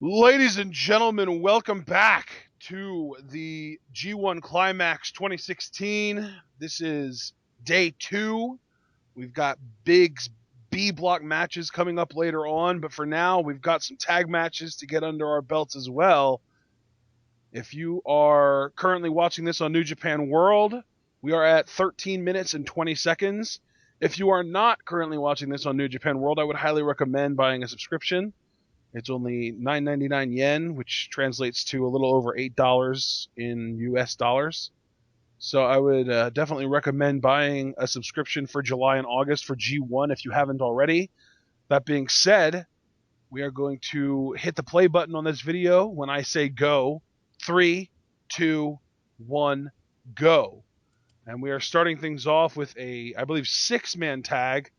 Ladies and gentlemen, welcome back to the G1 Climax 2016. This is day 2. We've got big B block matches coming up later on, but for now, we've got some tag matches to get under our belts as well. If you are currently watching this on New Japan World, we are at 13 minutes and 20 seconds. If you are not currently watching this on New Japan World, I would highly recommend buying a subscription. It's only 9.99 yen, which translates to a little over $8 in US dollars. So I would definitely recommend buying a subscription for July and August for G1 if you haven't already. That being said, we are going to hit the play button on this video when I say go. 3, 2, 1, go. And we are starting things off with a, I believe, 6-man tag.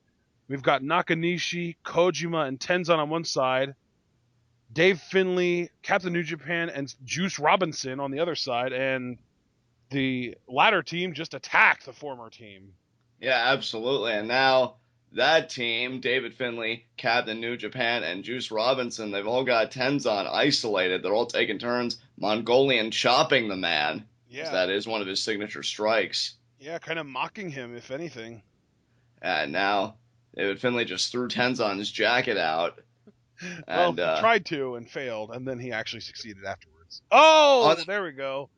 We've got Nakanishi, Kojima, and Tenzan on one side. Dave Finlay, Captain New Japan, and Juice Robinson on the other side, and the latter team just attacked the former team. Yeah, absolutely. And now that team, David Finlay, Captain New Japan, and Juice Robinson, they've all got Tenzan isolated. They're all taking turns Mongolian chopping the man. Yeah. That is one of his signature strikes. Yeah, kind of mocking him, if anything. And now David Finlay just threw Tenzan's jacket out. Well, he tried to and failed, and then he actually succeeded afterwards. Oh, there we go.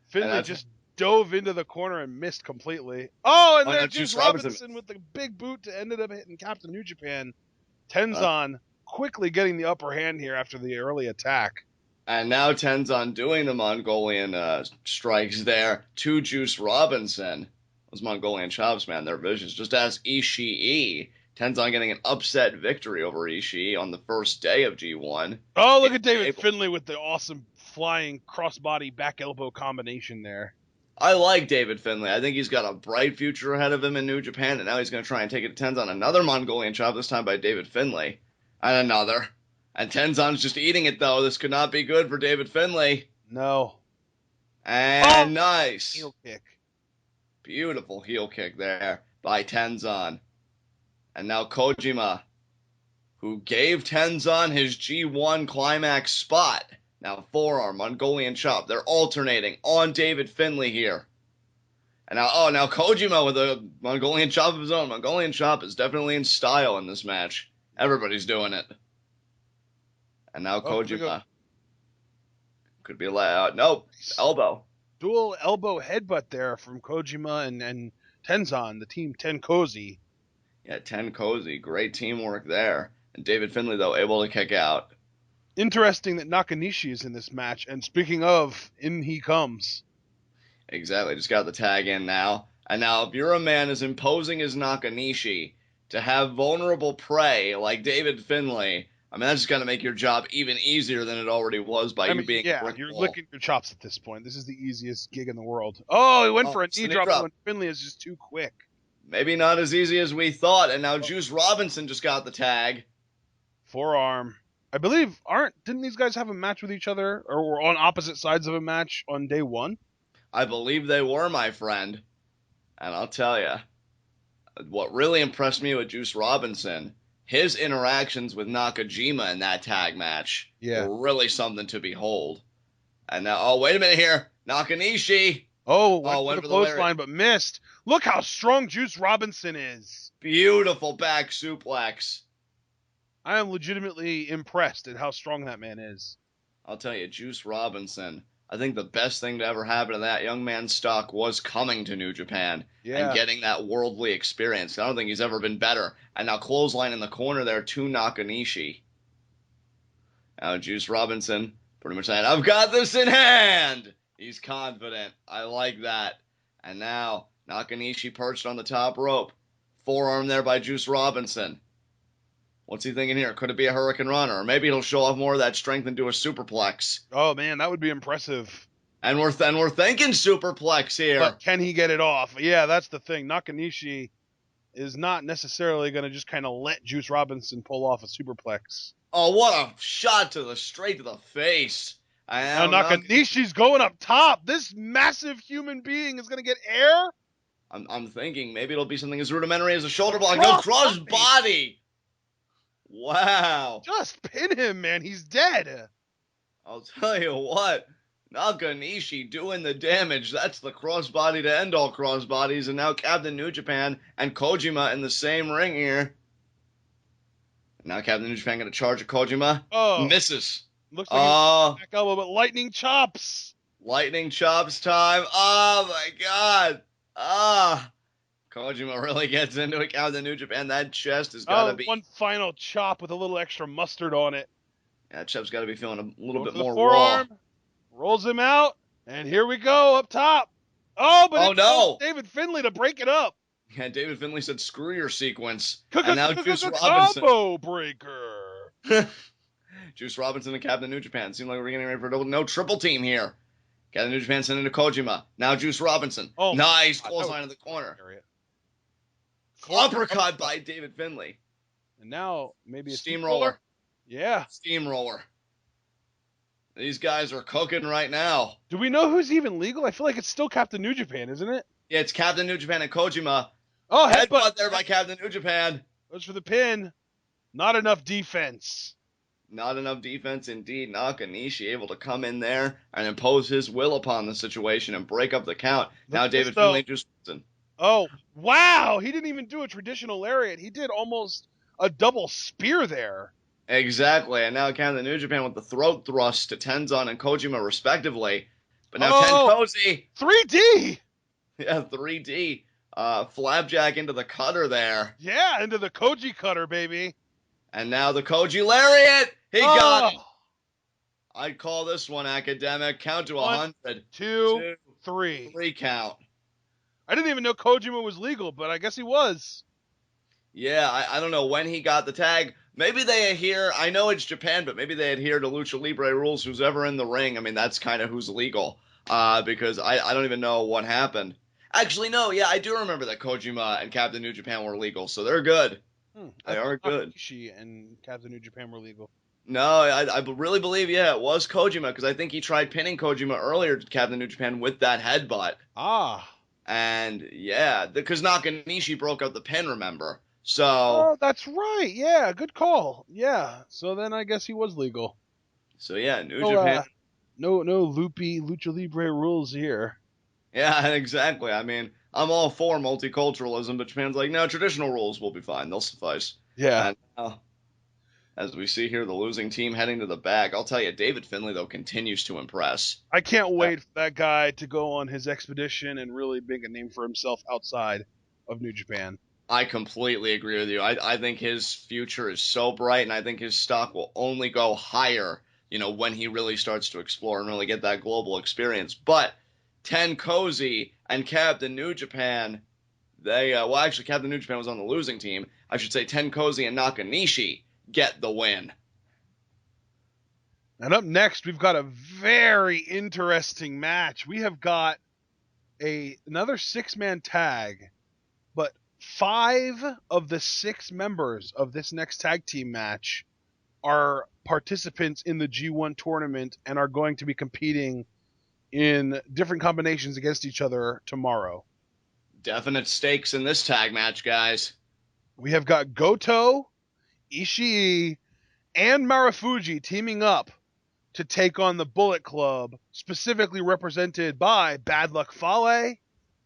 Finlay just dove into the corner and missed completely. Oh, and there's Juice Robinson with the big boot to ended up hitting Captain New Japan. Tenzan quickly getting the upper hand here after the early attack. And now Tenzan doing the Mongolian strikes there to Juice Robinson. Those Mongolian chops, man, they're vicious. Just ask Ishii. Tenzan getting an upset victory over Ishii on the first day of G1. Oh, look at David Finlay with the awesome flying crossbody back elbow combination there. I like David Finlay. I think he's got a bright future ahead of him in New Japan, and now he's going to try and take it to Tenzan. Another Mongolian chop, this time by David Finlay. And another. And Tenzan's just eating it, though. This could not be good for David Finlay. No. And nice. Heel kick. Beautiful heel kick there by Tenzan. And now Kojima, who gave Tenzan his G1 Climax spot. Now forearm, Mongolian chop. They're alternating on David Finlay here. And now Kojima with a Mongolian chop of his own. Mongolian chop is definitely in style in this match. Everybody's doing it. And now Kojima. Could be allowed. Nope. Elbow. Dual elbow headbutt there from Kojima and Tenzan, the team Tenkozi. Yeah, Tenkozi. Great teamwork there. And David Finlay, though, able to kick out. Interesting that Nakanishi is in this match. And speaking of, in he comes. Exactly. Just got the tag in now. And now if you're a man as imposing as Nakanishi, to have vulnerable prey like David Finlay, I mean, that's just going to make your job even easier than it already was by you being yeah, you're licking your chops at this point. This is the easiest gig in the world. Oh, he went for a knee drop when Finlay is just too quick. Maybe not as easy as we thought, and now Juice Robinson just got the tag. Forearm. I believe, didn't these guys have a match with each other, or were on opposite sides of a match on day 1? I believe they were, my friend. And I'll tell you, what really impressed me with Juice Robinson, his interactions with Nakajima in that tag match were really something to behold. And now, wait a minute here, Nakanishi. Went for the clothesline but missed. Look how strong Juice Robinson is. Beautiful back suplex. I am legitimately impressed at how strong that man is. I'll tell you, Juice Robinson, I think the best thing to ever happen to that young man's stock was coming to New Japan and getting that worldly experience. I don't think he's ever been better. And now clothesline in the corner there to Nakanishi. Now Juice Robinson pretty much saying, I've got this in hand. He's confident. I like that. And now Nakanishi perched on the top rope. Forearm there by Juice Robinson. What's he thinking here? Could it be a Hurricane Runner? Or maybe he'll show off more of that strength and do a superplex. Oh, man, that would be impressive. And we're thinking superplex here. But can he get it off? Yeah, that's the thing. Nakanishi is not necessarily going to just kind of let Juice Robinson pull off a superplex. Oh, what a shot straight to the face. Now Nakanishi's going up top. This massive human being is going to get air? I'm thinking maybe it'll be something as rudimentary as a shoulder block. No, cross body. Wow. Just pin him, man. He's dead. I'll tell you what. Nakanishi doing the damage. That's the crossbody to end all crossbodies. And now Captain New Japan and Kojima in the same ring here. Now Captain New Japan going to charge at Kojima. Oh. Misses. Looks like he's back elbow, but lightning chops. Lightning chops time. Oh, my God. Kojima really gets into it. Captain New Japan. That chest has got to be. One final chop with a little extra mustard on it. Yeah, chest's got to be feeling a little bit more forearm, raw. Rolls him out, and here we go up top. Oh, but no. David Finlay to break it up. Yeah, David Finlay said, "Screw your sequence." And now Juice Robinson. Combo breaker. Juice Robinson and Captain New Japan. Seems like we're getting ready for no triple team here. Captain New Japan sending to Kojima. Now Juice Robinson. Oh, nice clothesline in the corner. Uppercut by David Finlay. And now maybe a steamroller. Yeah. Steamroller. These guys are cooking right now. Do we know who's even legal? I feel like it's still Captain New Japan, isn't it? Yeah, it's Captain New Japan and Kojima. Oh, headbutt there by Captain New Japan. Goes for the pin. Not enough defense. Not enough defense indeed. Nakanishi able to come in there and impose his will upon the situation and break up the count. Now David Finlay just... Oh, wow. He didn't even do a traditional lariat. He did almost a double spear there. Exactly. And now Captain New Japan with the throat thrust to Tenzan and Kojima respectively. But now Tenkozy. 3D. Yeah, 3D. Flapjack into the cutter there. Yeah, into the Koji cutter, baby. And now the Koji lariat. He got it. I'd call this one academic. Count to 100. 2, 3. 3 count. I didn't even know Kojima was legal, but I guess he was. Yeah, I don't know when he got the tag. Maybe they adhere, I know it's Japan, but maybe they adhere to Lucha Libre rules. Who's ever in the ring, I mean, that's kind of who's legal. Because I don't even know what happened. Actually, no, yeah, I do remember that Kojima and Captain New Japan were legal, so they're good. They are good. Ishii and Captain New Japan were legal. No, I really believe, yeah, it was Kojima, because I think he tried pinning Kojima earlier to Captain New Japan with that headbutt. And, yeah, because Nakanishi broke up the pin, remember? So. Oh, that's right. Yeah, good call. Yeah. So then I guess he was legal. So yeah, New Japan. No loopy Lucha Libre rules here. Yeah, exactly. I mean, I'm all for multiculturalism, but Japan's like, no, traditional rules will be fine. They'll suffice. Yeah. And as we see here, the losing team heading to the back. I'll tell you, David Finlay, though, continues to impress. I can't wait for that guy to go on his expedition and really make a name for himself outside of New Japan. I completely agree with you. I think his future is so bright, and I think his stock will only go higher, when he really starts to explore and really get that global experience. But Tenkozy and Captain New Japan, actually, Captain New Japan was on the losing team. I should say Tenkozy and Nakanishi get the win. And up next, we've got a very interesting match. We have got another 6-man tag, but 5 of the 6 members of this next tag team match are participants in the G1 tournament and are going to be competing in different combinations against each other tomorrow. Definite stakes in this tag match, guys. We have got Goto, Ishii, and Marufuji teaming up to take on the Bullet Club, specifically represented by Bad Luck Fale,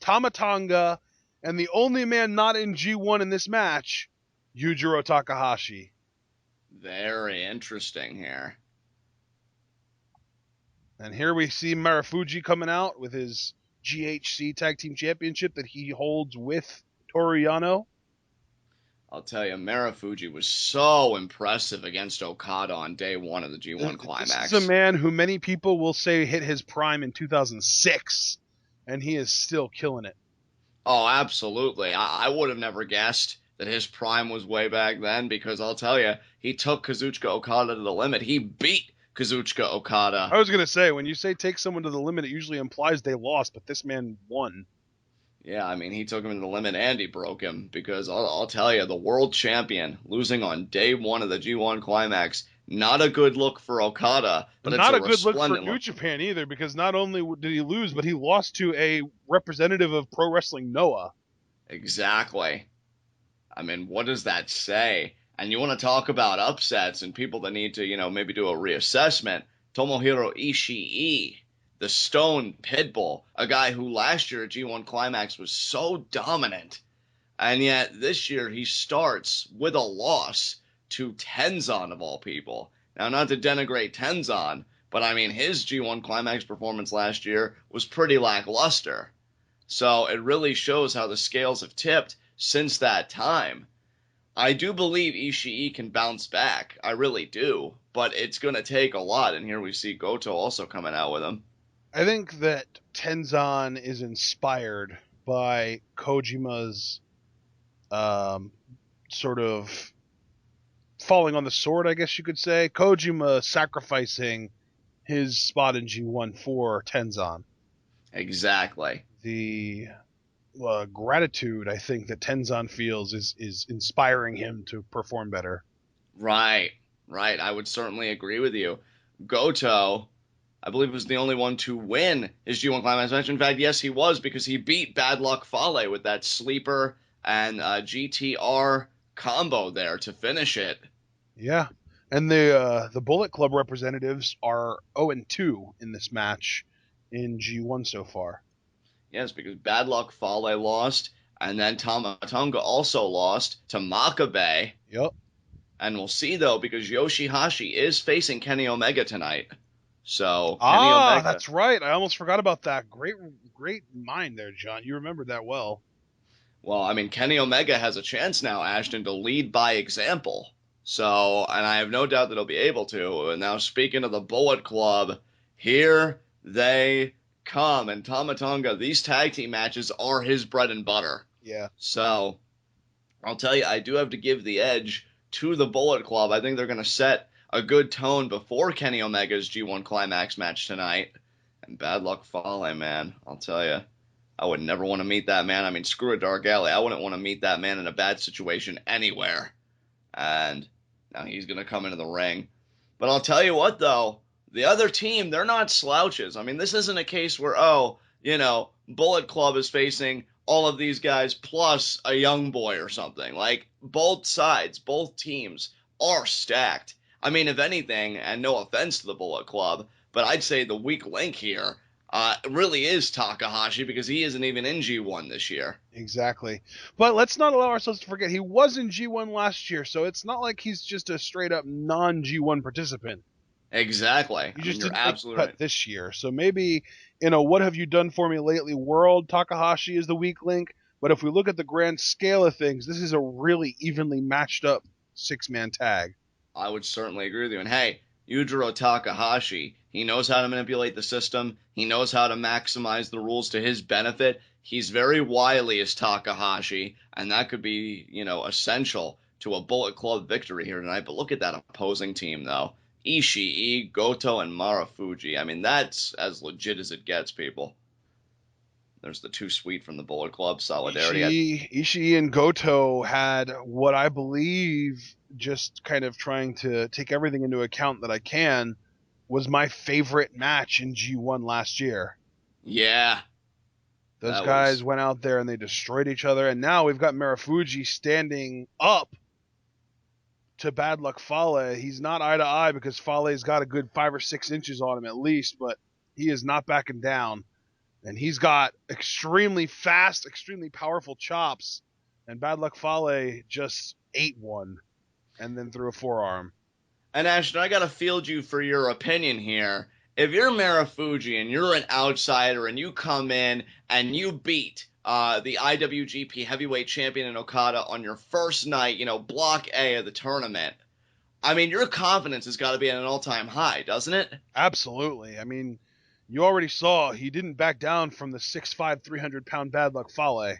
Tonga, and the only man not in G1 in this match, Yujiro Takahashi. Very interesting here. And here we see Marufuji coming out with his GHC Tag Team Championship that he holds with Toru Yano. I'll tell you, Marufuji was so impressive against Okada on day 1 of the G1 Climax. This is a man who many people will say hit his prime in 2006, and he is still killing it. Oh, absolutely. I would have never guessed that his prime was way back then, because I'll tell you, he took Kazuchika Okada to the limit. He beat Kazuchika Okada. I was going to say, when you say take someone to the limit, it usually implies they lost, but this man won. Yeah, I mean, he took him to the limit and he broke him, because I'll tell you, the world champion losing on day 1 of the G1 Climax, not a good look for Okada, but not a good look for New Japan either, because not only did he lose, but he lost to a representative of Pro Wrestling Noah. Exactly. I mean, what does that say? And you want to talk about upsets and people that need to, maybe do a reassessment. Tomohiro Ishii, the Stone Pitbull, a guy who last year at G1 Climax was so dominant. And yet this year he starts with a loss to Tenzan of all people. Now, not to denigrate Tenzan, but I mean, his G1 Climax performance last year was pretty lackluster. So it really shows how the scales have tipped since that time. I do believe Ishii can bounce back. I really do. But it's going to take a lot. And here we see Goto also coming out with him. I think that Tenzan is inspired by Kojima's sort of falling on the sword, I guess you could say. Kojima sacrificing his spot in G1 for Tenzan. Exactly. The gratitude I think that Tenzan feels is inspiring him to perform better. Right. I would certainly agree with you. Goto, I believe, was the only one to win his G1 Climax match. In fact, yes, he was, because he beat Bad Luck Fale with that sleeper and GTR combo there to finish it. Yeah. And the Bullet Club representatives are 0-2 in this match in G1 so far. Yes, because Bad Luck Fale lost, and then Tonga also lost to Makabe. Yep. And we'll see, though, because Yoshihashi is facing Kenny Omega tonight. So Kenny Omega. That's right. I almost forgot about that. Great mind there, John. You remembered that well. Well, I mean, Kenny Omega has a chance now, Ashton, to lead by example. So, and I have no doubt that he'll be able to. And now, speaking of the Bullet Club, here they come. And Tama Tonga, these tag team matches are his bread and butter. Yeah. So, I'll tell you, I do have to give the edge to the Bullet Club. I think they're going to set a good tone before Kenny Omega's G1 Climax match tonight. And Bad Luck Fale, man, I'll tell you, I would never want to meet that man. I mean, screw a Dark Alley. I wouldn't want to meet that man in a bad situation anywhere. And now he's going to come into the ring. But I'll tell you what, though, the other team, they're not slouches. I mean, this isn't a case where, Bullet Club is facing all of these guys plus a young boy or something. Like, both sides, both teams are stacked. I mean, if anything, and no offense to the Bullet Club, but I'd say the weak link here really is Takahashi, because he isn't even in G1 this year. Exactly. But let's not allow ourselves to forget, he was in G1 last year, so it's not like he's just a straight-up non-G1 participant. Exactly. You just didn't absolutely make the cut this year. So maybe in a what have you done for me lately world, Takahashi is the weak link. But if we look at the grand scale of things, this is a really evenly matched up six-man tag. I would certainly agree with you. And hey, Yujiro Takahashi, he knows how to manipulate the system. He knows how to maximize the rules to his benefit. He's very wily as Takahashi, and that could be, essential to a Bullet Club victory here tonight. But look at that opposing team, though. Ishii, Goto, and Marufuji. I mean, that's as legit as it gets, people. There's the Too Sweet from the Bullet Club, Solidarity. Ishii and Goto had what I believe, just kind of trying to take everything into account that I can, was my favorite match in G1 last year. Yeah. Those guys went out there and they destroyed each other, and now we've got Marufuji standing up to Bad Luck Fale. He's not eye to eye because Fale's got a good 5 or 6 inches on him at least, but he is not backing down. And he's got extremely fast, extremely powerful chops, and Bad Luck Fale just ate one and then threw a forearm. And Ashton, I gotta field you for your opinion here. If you're Marufuji and you're an outsider and you come in and you beat the IWGP Heavyweight Champion in Okada on your first night, Block A of the tournament, I mean, your confidence has got to be at an all-time high, doesn't it? Absolutely. I mean, you already saw he didn't back down from the 6'5", 300-pound Bad Luck Fale.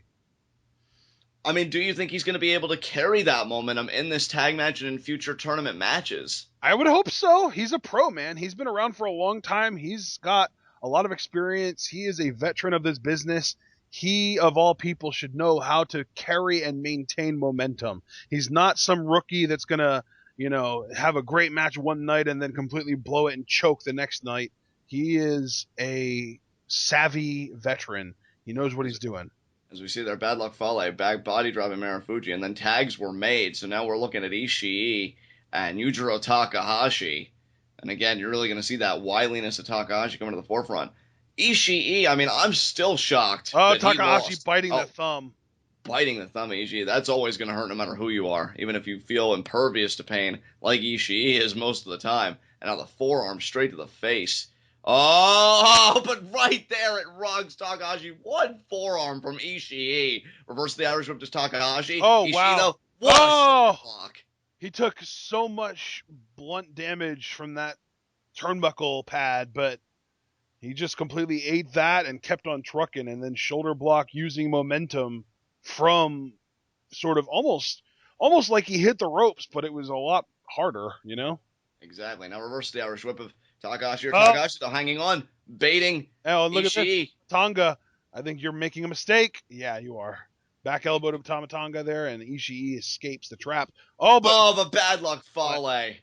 I mean, do you think he's going to be able to carry that momentum in this tag match and in future tournament matches? I would hope so. He's a pro, man. He's been around for a long time. He's got a lot of experience. He is a veteran of this business. He, of all people, should know how to carry and maintain momentum. He's not some rookie that's going to, have a great match one night and then completely blow it and choke the next night. He is a savvy veteran. He knows what he's doing. As we see there, Bad Luck Fale, back body dropping Marufuji, and then tags were made. So now we're looking at Ishii and Yujiro Takahashi. And again, you're really going to see that wiliness of Takahashi coming to the forefront. Ishii, I mean, I'm still shocked that Takahashi he lost. biting the thumb. Biting the thumb of Ishii, that's always going to hurt no matter who you are, even if you feel impervious to pain like Ishii is most of the time. And now the forearm straight to the face. Oh, but right there it rugs Takahashi. One forearm from Ishii. Reverse the Irish whip to Takahashi. Oh, Ishii, wow. though, what a block. He took so much blunt damage from that turnbuckle pad, but he just completely ate that and kept on trucking, and then shoulder block using momentum from sort of almost like he hit the ropes, but it was a lot harder, you know? Exactly. Now reverse the Irish whip of Takahashi. Takahashi still hanging on, baiting look Ishii. At this. Tonga, I think you're making a mistake. Yeah, you are. Back elbow to Tama Tonga there, and Ishii escapes the trap. But Bad Luck Fale.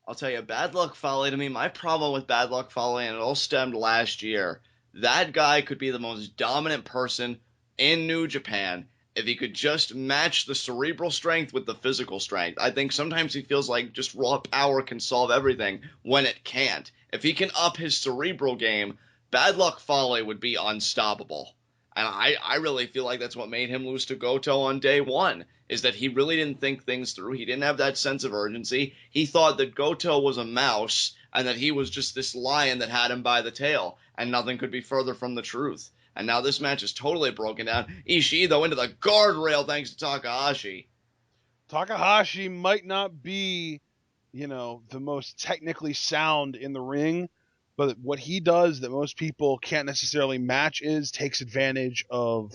I'll tell you, Bad Luck Fale, to me, my problem with Bad Luck Fale, and it all stemmed last year, that guy could be the most dominant person in New Japan if he could just match the cerebral strength with the physical strength. I think sometimes he feels like just raw power can solve everything when it can't. If he can up his cerebral game, Bad Luck Fale would be unstoppable. And I really feel like that's what made him lose to Goto on day one, is that he really didn't think things through. He didn't have that sense of urgency. He thought that Goto was a mouse and that he was just this lion that had him by the tail, and nothing could be further from the truth. And now this match is totally broken down. Ishii, though, into the guardrail thanks to Takahashi. Takahashi might not be, the most technically sound in the ring, but what he does that most people can't necessarily match is takes advantage of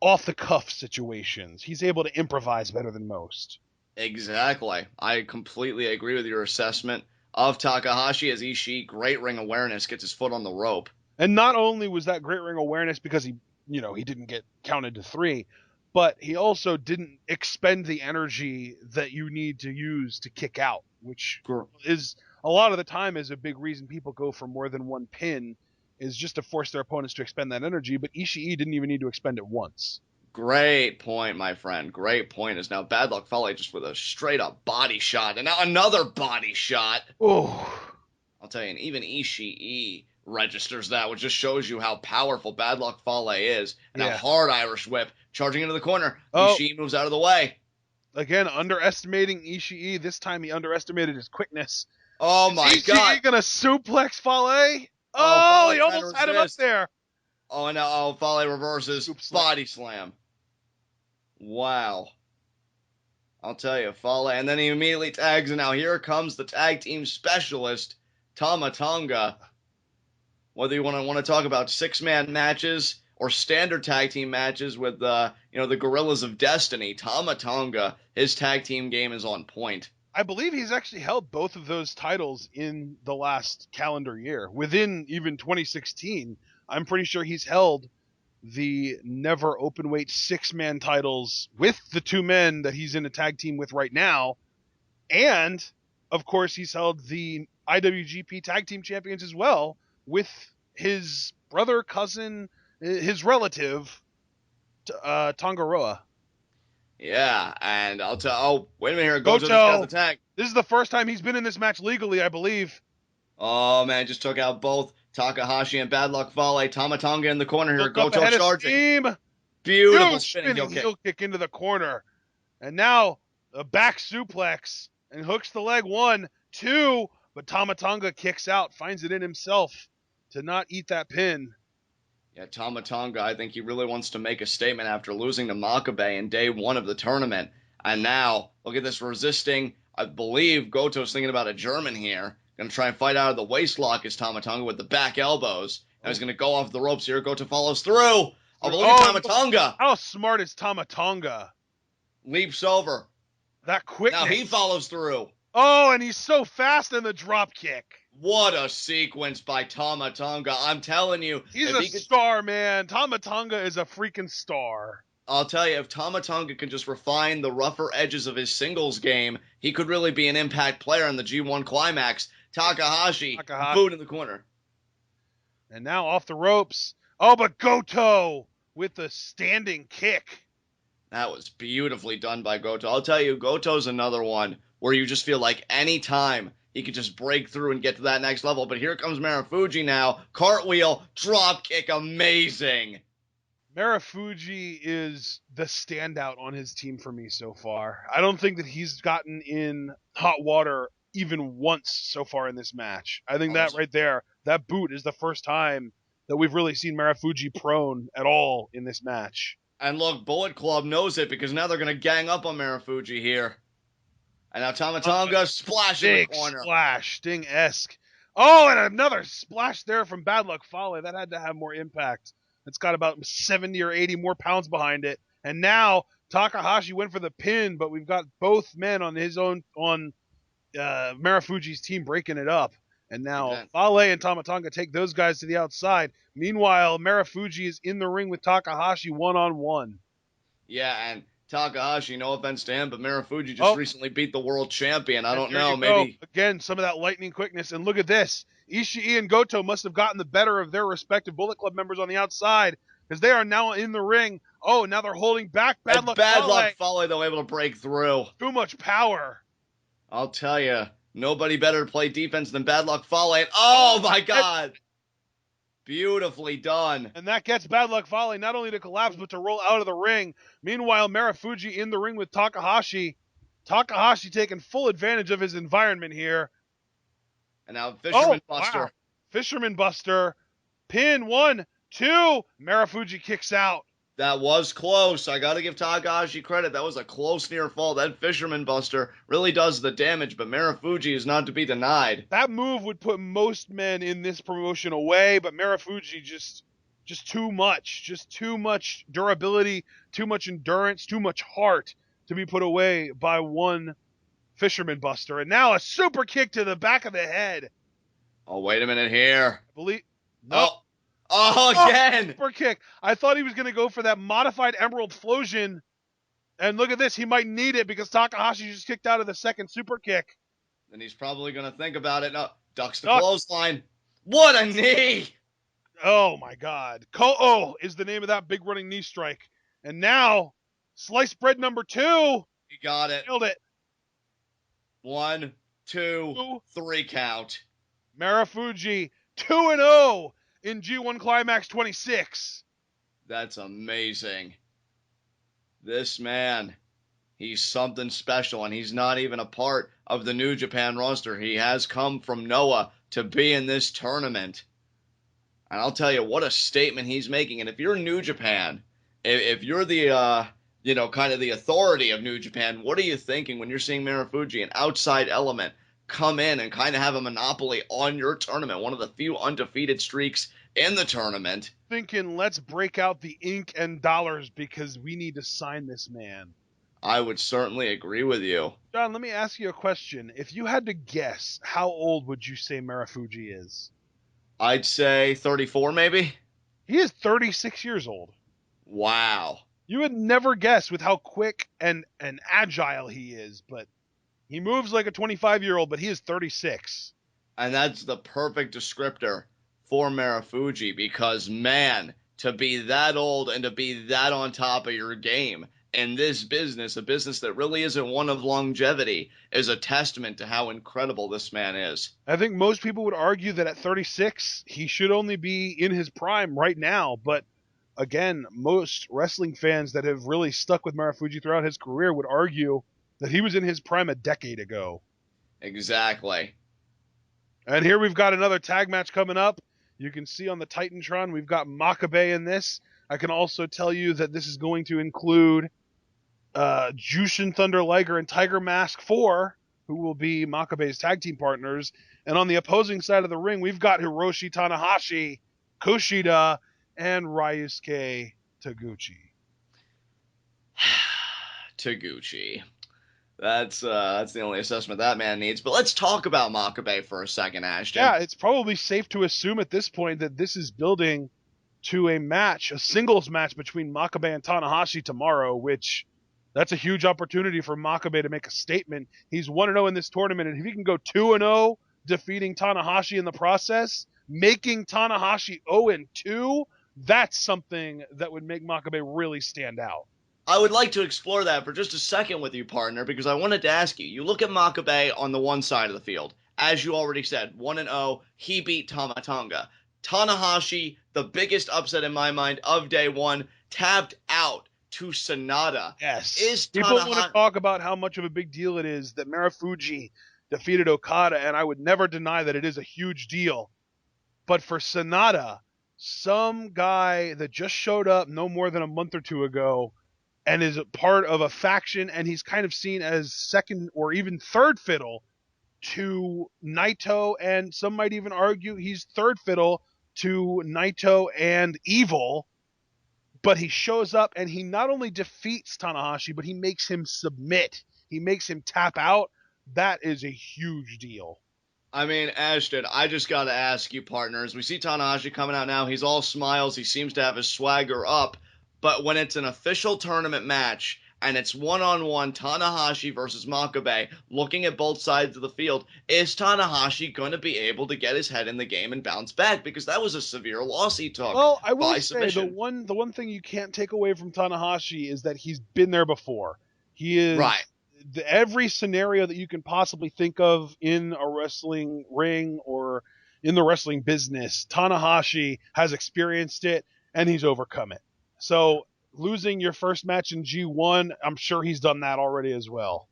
off-the-cuff situations. He's able to improvise better than most. Exactly. I completely agree with your assessment of Takahashi as Ishii, great ring awareness, gets his foot on the rope. And not only was that great ring awareness because he didn't get counted to 3, but he also didn't expend the energy that you need to use to kick out, which is a lot of the time is a big reason people go for more than one pin, is just to force their opponents to expend that energy. But Ishii didn't even need to expend it once. Great point, my friend. Great point. Is now Bad Luck Fale just with a straight up body shot, and now another body shot. Oh, I'll tell you, and even Ishii registers that, which just shows you how powerful Bad Luck Fale is. And a hard Irish whip charging into the corner. Ishii moves out of the way. Again, underestimating Ishii. This time he underestimated his quickness. Oh my God! Ishii gonna suplex Fale? Oh, he almost had him up there. Oh, and now Fale reverses body slam. Wow. I'll tell you, Fale, and then he immediately tags, and now here comes the tag team specialist, Tama Tonga. Whether you want to talk about 6-man matches or standard tag team matches with the Gorillas of Destiny, Tama Tonga, his tag team game is on point. I believe he's actually held both of those titles in the last calendar year. Within even 2016, I'm pretty sure he's held the never openweight 6-man titles with the 2 men that he's in a tag team with right now. And, of course, he's held the IWGP Tag Team Champions as well with his brother, cousin, his relative, Tongaroa. Yeah, and I'll tell. Oh, wait a minute here. Goto just got the tag. This is the first time he's been in this match legally, I believe. Oh, man, just took out both Takahashi and Bad Luck Fale. Tama Tonga in the corner here. Goto charging. Beautiful spinning heel kick into the corner. And now a back suplex and hooks the leg 1, 2, but Tama Tonga kicks out, finds it in himself to not eat that pin. Yeah, Tama Tonga, I think he really wants to make a statement after losing to Makabe in day 1 of the tournament. And now, look at this resisting. I believe Goto's thinking about a German here. Going to try and fight out of the waist lock is Tama Tonga with the back elbows. Now he's going to go off the ropes here. Goto follows through. Oh, but look at Tama Tonga. How smart is Tama Tonga? Leaps over. That quickness. Now he follows through. Oh, and he's so fast in the drop kick. What a sequence by Tama Tonga. I'm telling you. He's a star, man. Tama Tonga is a freaking star. I'll tell you, if Tama Tonga can just refine the rougher edges of his singles game, he could really be an impact player in the G1 Climax. Takahashi, boot in the corner. And now off the ropes. Oh, but Goto with the standing kick. That was beautifully done by Goto. I'll tell you, Goto's another one where you just feel like any time he could just break through and get to that next level. But here comes Marufuji now. Cartwheel, drop kick, amazing. Marufuji is the standout on his team for me so far. I don't think that he's gotten in hot water even once so far in this match. I think that right there, that boot is the first time that we've really seen Marufuji prone at all in this match. And look, Bullet Club knows it because now they're going to gang up on Marufuji here. And now Tama Tonga splash in the corner. Splash, Sting-esque. Oh, and another splash there from Bad Luck Fale. That had to have more impact. It's got about 70 or 80 more pounds behind it. And now Takahashi went for the pin, but we've got both men on Marufuji's team breaking it up. And now Fale and Tama Tonga take those guys to the outside. Meanwhile, Marufuji is in the ring with Takahashi one-on-one. Yeah, and Takahashi, no offense to him, but Marufuji just recently beat the world champion. I don't know, maybe. Again, some of that lightning quickness. And look at this. Ishii and Goto must have gotten the better of their respective Bullet Club members on the outside because they are now in the ring. Oh, now they're holding back Bad Luck Fale, though, able to break through. Too much power. I'll tell you, nobody better to play defense than Bad Luck Fale. Oh, my God. Beautifully done. And that gets Bad Luck Fale not only to collapse, but to roll out of the ring. Meanwhile, Marufuji in the ring with Takahashi. Takahashi taking full advantage of his environment here. And now Fisherman Buster. Wow. Fisherman Buster. Pin 1, 2. Marufuji kicks out. That was close. I got to give Takahashi credit. That was a close near fall. That Fisherman Buster really does the damage, but Marufuji is not to be denied. That move would put most men in this promotion away, but Marufuji just too much. Just too much durability, too much endurance, too much heart to be put away by one Fisherman Buster. And now a super kick to the back of the head. Oh, wait a minute here. Nope. Again! Super kick. I thought he was going to go for that modified Emerald Flosion. And look at this. He might need it because Takahashi just kicked out of the second super kick. And he's probably going to think about it. No, ducks the clothesline. What a knee! Oh, my God. Ko-Oh is the name of that big running knee strike. And now, sliced bread number 2. He got it. Killed it. 1, 2, 3 count. Marufuji 2-0 in G1 Climax 26. That's amazing. This man, he's something special, and he's not even a part of the New Japan roster. He has come from Noah to be in this tournament. And I'll tell you, what a statement he's making. And if you're New Japan, if you're the, kind of the authority of New Japan, what are you thinking when you're seeing Marufuji, an outside element, come in and kind of have a monopoly on your tournament, one of the few undefeated streaks in the tournament? Thinking, let's break out the ink and dollars because we need to sign this man. I would certainly agree with you. John, let me ask you a question. If you had to guess, how old would you say Marufuji is? I'd say 34, maybe? He is 36 years old. Wow. You would never guess with how quick and agile he is, but he moves like a 25-year-old, but he is 36. And that's the perfect descriptor for Marufuji because, man, to be that old and to be that on top of your game in this business, a business that really isn't one of longevity, is a testament to how incredible this man is. I think most people would argue that at 36, he should only be in his prime right now. But again, most wrestling fans that have really stuck with Marufuji throughout his career would argue that he was in his prime a decade ago. Exactly. And here we've got another tag match coming up. You can see on the Titantron, we've got Makabe in this. I can also tell you that this is going to include Jushin, Thunder Liger, and Tiger Mask 4, who will be Makabe's tag team partners. And on the opposing side of the ring, we've got Hiroshi Tanahashi, Kushida, and Ryusuke Taguchi. Taguchi. That's the only assessment that man needs. But let's talk about Makabe for a second, Ashton. Yeah, it's probably safe to assume at this point that this is building to a match, a singles match between Makabe and Tanahashi tomorrow, which that's a huge opportunity for Makabe to make a statement. He's 1-0 in this tournament, and if he can go 2-0, defeating Tanahashi in the process, making Tanahashi 0-2, That's something that would make Makabe really stand out. I would like to explore that for just a second with you, partner, because I wanted to ask you. You look at Makabe on the one side of the field. As you already said, 1-0, he beat Tonga. Tanahashi, the biggest upset in my mind of day one, tapped out to SANADA. Yes. People want to talk about how much of a big deal it is that Marufuji defeated Okada, and I would never deny that it is a huge deal. But for SANADA, some guy that just showed up no more than a month or two ago and is a part of a faction, and he's kind of seen as second or even third fiddle to Naito, and some might even argue he's third fiddle to Naito and Evil, but he shows up and he not only defeats Tanahashi, but he makes him submit. He makes him tap out. That is a huge deal. I mean, Ashton, I just got to ask you, partners. We see Tanahashi coming out now. He's all smiles. He seems to have his swagger up. But when it's an official tournament match and it's one-on-one Tanahashi versus Makabe, looking at both sides of the field, is Tanahashi going to be able to get his head in the game and bounce back? Because that was a severe loss he took. Well, I will say the one thing you can't take away from Tanahashi is that he's been there before. He is right. Every scenario that you can possibly think of in a wrestling ring or in the wrestling business, Tanahashi has experienced it and he's overcome it. So losing your first match in G1, I'm sure he's done that already as well.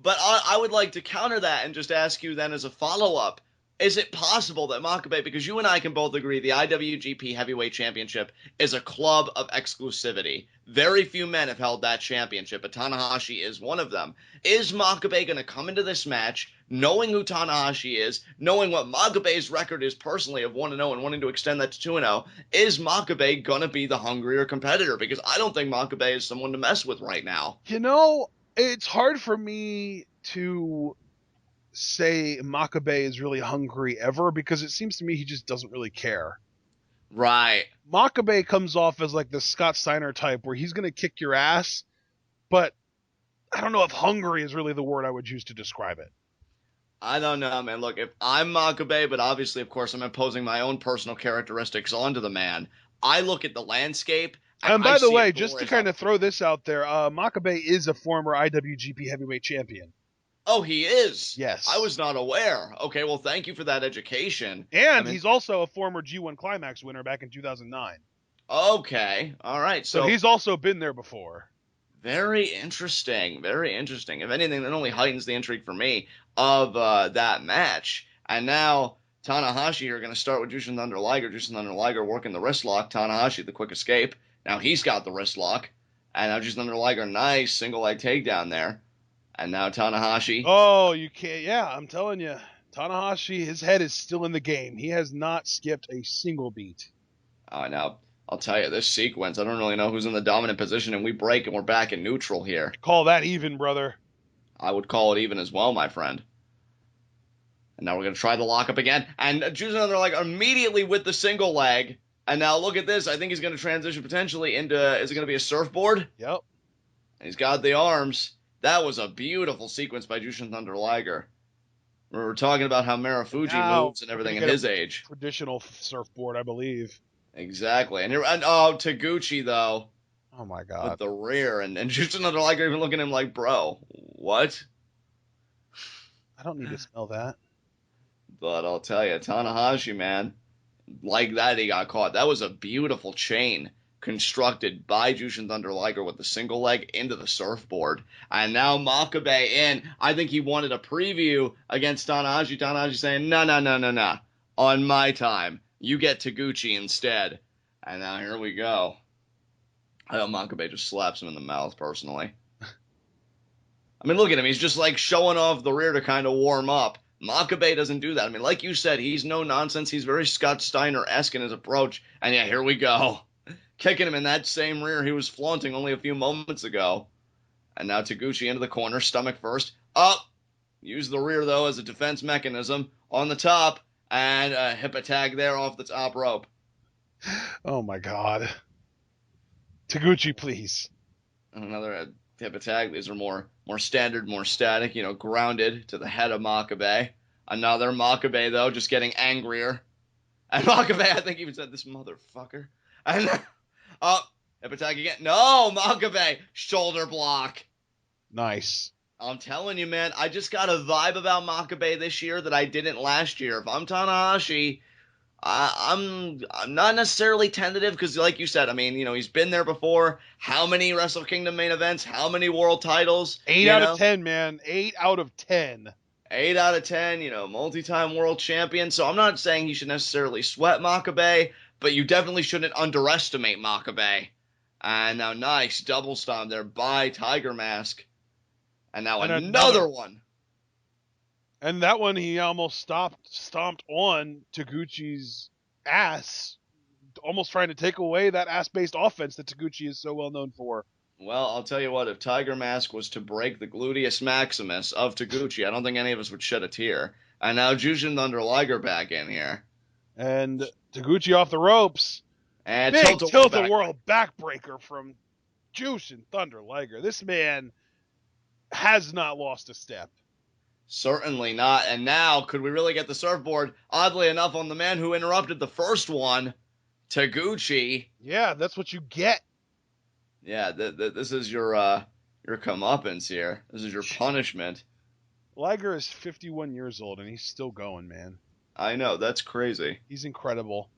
But I would like to counter that and just ask you then as a follow-up, is it possible that Makabe, because you and I can both agree the IWGP Heavyweight Championship is a club of exclusivity. Very few men have held that championship, but Tanahashi is one of them. Is Makabe going to come into this match knowing who Tanahashi is, knowing what Makabe's record is personally of 1-0 and wanting to extend that to 2-0? Is Makabe going to be the hungrier competitor? Because I don't think Makabe is someone to mess with right now. You know, it's hard for me to say Makabe is really hungry ever, because it seems to me he just doesn't really care. Right. Makabe comes off as like the Scott Steiner type where he's going to kick your ass, but I don't know if hungry is really the word I would use to describe it. I don't know, man. Look, if I'm Makabe, but obviously, of course, I'm imposing my own personal characteristics onto the man, I look at the landscape. And by the way, just to kind of throw this out there, Makabe is a former IWGP Heavyweight Champion. Oh, he is? Yes. I was not aware. Okay, well, thank you for that education. And he's also a former G1 Climax winner back in 2009. Okay, all right. So he's also been there before. Very interesting, very interesting. If anything, that only heightens the intrigue for me of that match. And now Tanahashi are going to start with Jushin Thunder Liger. Jushin Thunder Liger working the wrist lock. Tanahashi, the quick escape. Now he's got the wrist lock. And now Jushin Thunder Liger, nice single leg takedown there. And now Tanahashi. Oh, you can't. Yeah, I'm telling you. Tanahashi, his head is still in the game. He has not skipped a single beat. Oh, now, I'll tell you, this sequence, I don't really know who's in the dominant position, and we break and we're back in neutral here. Call that even, brother. I would call it even as well, my friend. And now we're going to try the lockup again. And Jushin Thunder Liger immediately with the single leg. And now look at this. I think he's going to transition potentially into, is it going to be a surfboard? Yep. And he's got the arms. That was a beautiful sequence by Jushin Thunder Liger. We were talking about how Marufuji moves and everything at his age. Traditional surfboard, I believe. Exactly. And Taguchi, though. Oh, my God. With the rear. And Jushin Thunder Liger even looking at him like, bro, what? I don't need to smell that. But I'll tell you, Tanahashi, man, like that he got caught. That was a beautiful chain constructed by Jushin Thunder Liger with the single leg into the surfboard. And now Makabe in. I think he wanted a preview against Tanahashi. Tanahashi saying, no. On my time. You get Taguchi instead. And now here we go. I hope Makabe just slaps him in the mouth, personally. I mean, look at him. He's just like showing off the rear to kind of warm up. Makabe doesn't do that. I mean, like you said, he's no nonsense. He's very Scott Steiner-esque in his approach. And yeah, here we go. Kicking him in that same rear he was flaunting only a few moments ago. And now Taguchi into the corner, stomach first. Up. Use the rear, though, as a defense mechanism. On the top. And a hip attack there off the top rope. Oh, my God. Taguchi, please. And another hip attack. These are more standard, more static, grounded to the head of Makabe. Another Makabe, though, just getting angrier. And Makabe, I think, even said, this motherfucker. And hip attack again. No, Makabe, shoulder block. Nice. I'm telling you, man, I just got a vibe about Makabe this year that I didn't last year. If I'm Tanahashi, I'm not necessarily tentative because, like you said, I mean, he's been there before. How many Wrestle Kingdom main events? How many world titles? 8 out of 10, man. 8 out of 10. 8 out of 10, multi-time world champion. So I'm not saying he should necessarily sweat Makabe, but you definitely shouldn't underestimate Makabe. And now, nice double stomp there by Tiger Mask. And now another one. And that one he almost stomped on Taguchi's ass, almost trying to take away that ass-based offense that Taguchi is so well known for. Well, I'll tell you what, if Tiger Mask was to break the gluteus maximus of Taguchi, I don't think any of us would shed a tear. And now Jushin Thunder Liger back in here. And Taguchi off the ropes. And big tilt-a-whirl backbreaker from Jushin Thunder Liger. This man has not lost a step. Certainly not. And now, could we really get the surfboard? Oddly enough, on the man who interrupted the first one, Taguchi. Yeah, that's what you get. Yeah, this is your comeuppance here. This is your punishment. Liger is 51 years old, and he's still going, man. I know, that's crazy. He's incredible.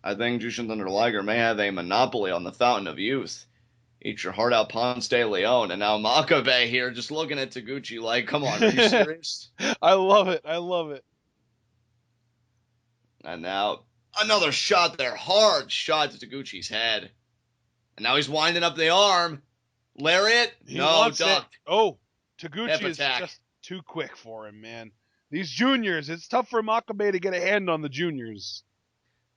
I think Jushin Thunder Liger may have a monopoly on the fountain of youth. Eat your heart out, Ponce de Leon. And now Makabe here just looking at Taguchi like, come on, are you serious? I love it. I love it. And now another shot there. Hard shot to Taguchi's head. And now he's winding up the arm. Lariat? No, ducked. Oh, Taguchi is just too quick for him, man. These juniors, it's tough for Makabe to get a hand on the juniors.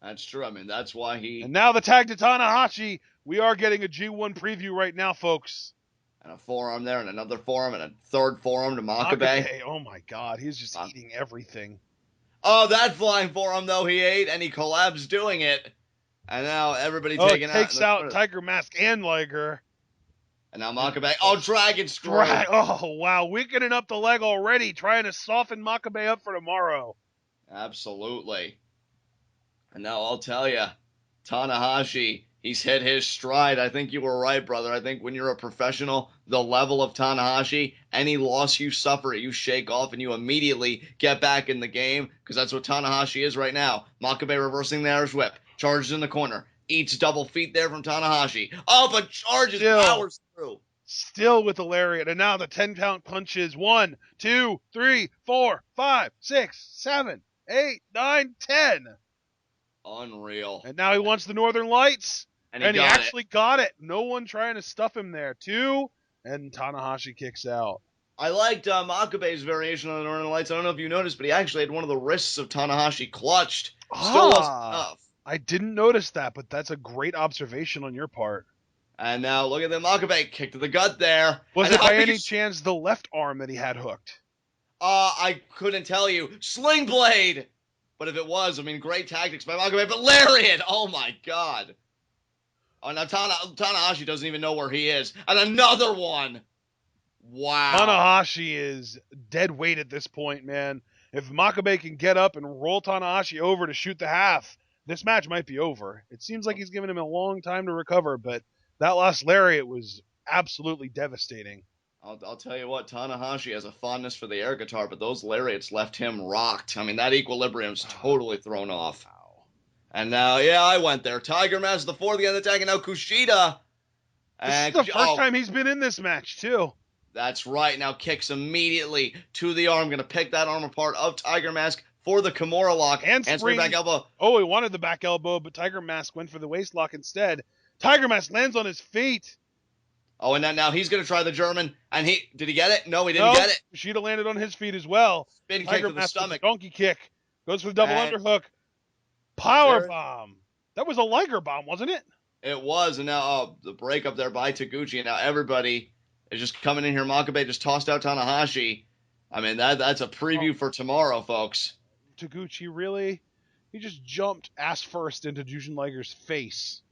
That's true. I mean, that's why he... And now the tag to Tanahashi. We are getting a G1 preview right now, folks. And a forearm there, and another forearm, and a third forearm to Makabe. Oh, my God. He's just eating everything. Oh, that flying forearm, though, he ate, and he collapsed doing it. And now everybody taking takes out Tiger Mask and Liger. And now Makabe. Oh, Dragon Strike. Oh, wow. Weakening up the leg already, trying to soften Makabe up for tomorrow. Absolutely. And now I'll tell you, Tanahashi, he's hit his stride. I think you were right, brother. I think when you're a professional, the level of Tanahashi, any loss you suffer, you shake off and you immediately get back in the game because that's what Tanahashi is right now. Makabe reversing the Irish whip, charges in the corner, eats double feet there from Tanahashi. Oh, but charges, powers through. Still with the lariat. And now the 10-count punches. 1, 2, 3, 4, 5, 6, 7, 8, 9, 10. Unreal. And now he wants the Northern Lights. And he actually got it. No one trying to stuff him there. 2, and Tanahashi kicks out. I liked Makabe's variation on the Northern Lights. I don't know if you noticed, but he actually had one of the wrists of Tanahashi clutched. Still wasn't enough. I didn't notice that, but that's a great observation on your part. And now look at the Makabe kick to the gut there. Was it by any chance the left arm that he had hooked? I couldn't tell you. Sling blade! But if it was, I mean, great tactics by Makabe. But lariat! Oh, my God. Oh, now Tanahashi doesn't even know where he is. And another one! Wow. Tanahashi is dead weight at this point, man. If Makabe can get up and roll Tanahashi over to shoot the half, this match might be over. It seems like he's given him a long time to recover, but that last lariat was absolutely devastating. I'll tell you what, Tanahashi has a fondness for the air guitar, but those lariats left him rocked. I mean, that equilibrium's totally thrown off. Wow. And now, yeah, I went there. Tiger Mask the fourth again attack, and now Kushida. This is the first time he's been in this match, too. That's right. Now kicks immediately to the arm. Going to pick that arm apart of Tiger Mask for the Kimura lock. And spring back elbow. Oh, he wanted the back elbow, but Tiger Mask went for the waist lock instead. Tiger Mask lands on his feet. Oh, and now he's going to try the German. And did he get it? No, he didn't get it. Kushida landed on his feet as well. Spin kick to the stomach. Donkey kick. Goes for the double underhook. Power bomb. That was a Liger bomb, wasn't it? It was. And now the break up there by Taguchi. And now everybody is just coming in here. Makabe just tossed out Tanahashi. I mean, that's a preview for tomorrow, folks. Taguchi, really? He just jumped ass first into Jushin Liger's face.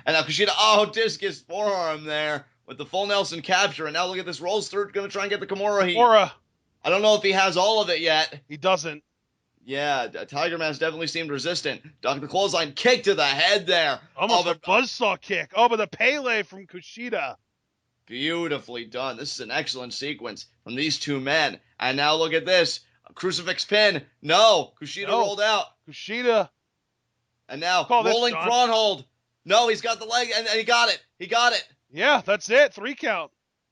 And now Kushida, discus forearm there with the full Nelson capture. And now look at this, rolls through, going to try and get the Kimura heat. Kimura. I don't know if he has all of it yet. He doesn't. Yeah, Tiger Mask definitely seemed resistant. Ducked the clothesline, kick to the head there. Almost a buzzsaw kick. Oh, but the Pele from Kushida. Beautifully done. This is an excellent sequence from these two men. And now look at this. A crucifix pin. No, Kushida rolled out. Kushida. And now rolling prawn hold. No, he's got the leg, and he got it. He got it. Yeah, that's it. 3 count.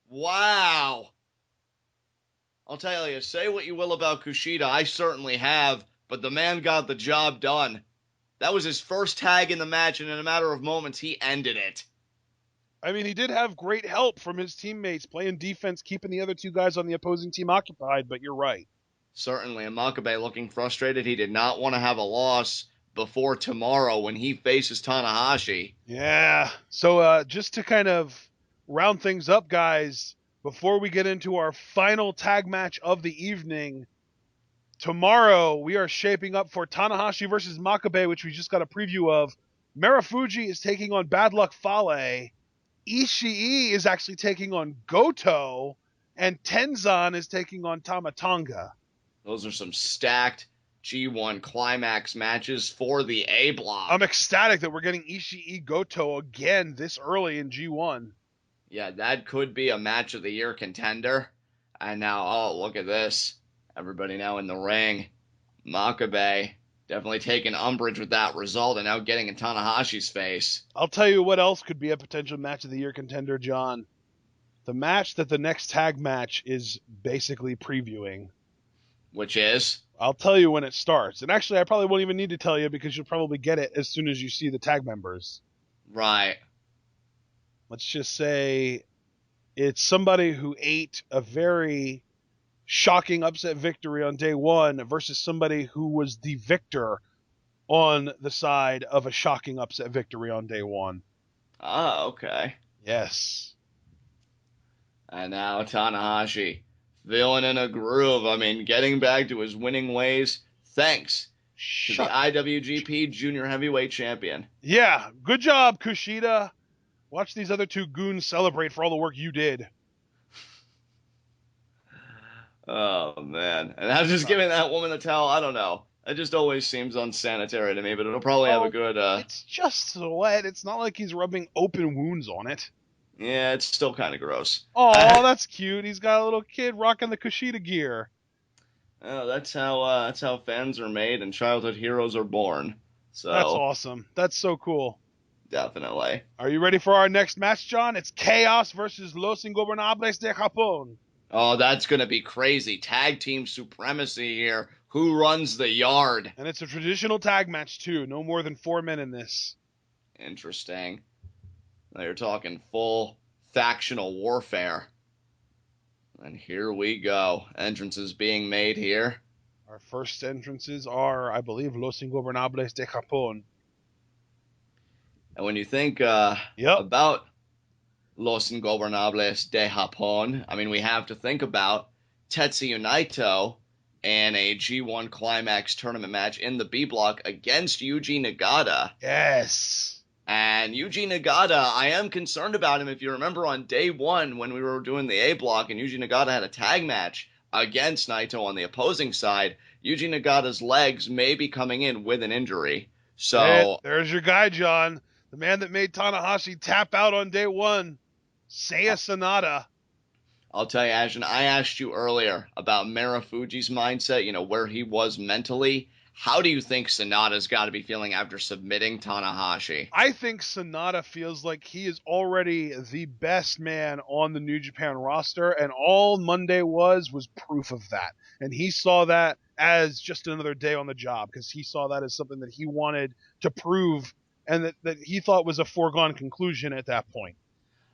Wow. I'll tell you, say what you will about Kushida. I certainly have, but the man got the job done. That was his first tag in the match, and in a matter of moments, he ended it. I mean, he did have great help from his teammates playing defense, keeping the other 2 guys on the opposing team occupied, but you're right. Certainly, and Makabe looking frustrated. He did not want to have a loss before tomorrow when he faces Tanahashi. Yeah. So just to kind of round things up, guys, before we get into our final tag match of the evening, tomorrow we are shaping up for Tanahashi versus Makabe, which we just got a preview of. Marufuji is taking on Bad Luck Fale. Ishii is actually taking on Goto. And Tenzan is taking on Tonga. Those are some stacked G1 Climax matches for the A block. I'm ecstatic that we're getting Ishii Goto again this early in G1. Yeah, that could be a match of the year contender. And now, oh, look at this. Everybody now in the ring. Makabe definitely taking umbrage with that result and now getting in Tanahashi's face. I'll tell you what else could be a potential match of the year contender, John. The match that the next tag match is basically previewing. Which is? I'll tell you when it starts. And actually, I probably won't even need to tell you because you'll probably get it as soon as you see the tag members. Right. Let's just say it's somebody who ate a very shocking upset victory on day 1 versus somebody who was the victor on the side of a shocking upset victory on day 1. Ah, okay. Yes. And now Tanahashi feeling in a groove. I mean, getting back to his winning ways thanks to the IWGP Junior Heavyweight Champion. Yeah, good job, Kushida. Watch these other 2 goons celebrate for all the work you did. Oh, man. And I'm just giving that woman the towel. I don't know. It just always seems unsanitary to me, but it'll probably have a good... It's just sweat. It's not like he's rubbing open wounds on it. Yeah, it's still kind of gross. Oh, that's cute. He's got a little kid rocking the Kushida gear. Oh, that's how fans are made and childhood heroes are born. So that's awesome. That's so cool. Definitely. Are you ready for our next match, John? It's Chaos versus Los Ingobernables de Japón. Oh, that's going to be crazy. Tag team supremacy here. Who runs the yard? And it's a traditional tag match, too. No more than 4 men in this. Interesting. Now you're talking full factional warfare. And here we go. Entrances being made here. Our first entrances are, I believe, Los Ingobernables de Japón. And when you think about Los Ingobernables de Japón, I mean, we have to think about Tetsuya Naito in a G1 Climax tournament match in the B block against Yuji Nagata. Yes. And Yuji Nagata, I am concerned about him. If you remember on day 1 when we were doing the A block and Yuji Nagata had a tag match against Naito on the opposing side, Yuji Nagata's legs may be coming in with an injury. So there's your guy, John. The man that made Tanahashi tap out on day 1. Seiya Sanada. I'll tell you, Ashton, I asked you earlier about Marufuji's mindset, where he was mentally. How do you think Sanada's got to be feeling after submitting Tanahashi? I think Sanada feels like he is already the best man on the New Japan roster, and all Monday was proof of that. And he saw that as just another day on the job, because he saw that as something that he wanted to prove and that he thought was a foregone conclusion at that point.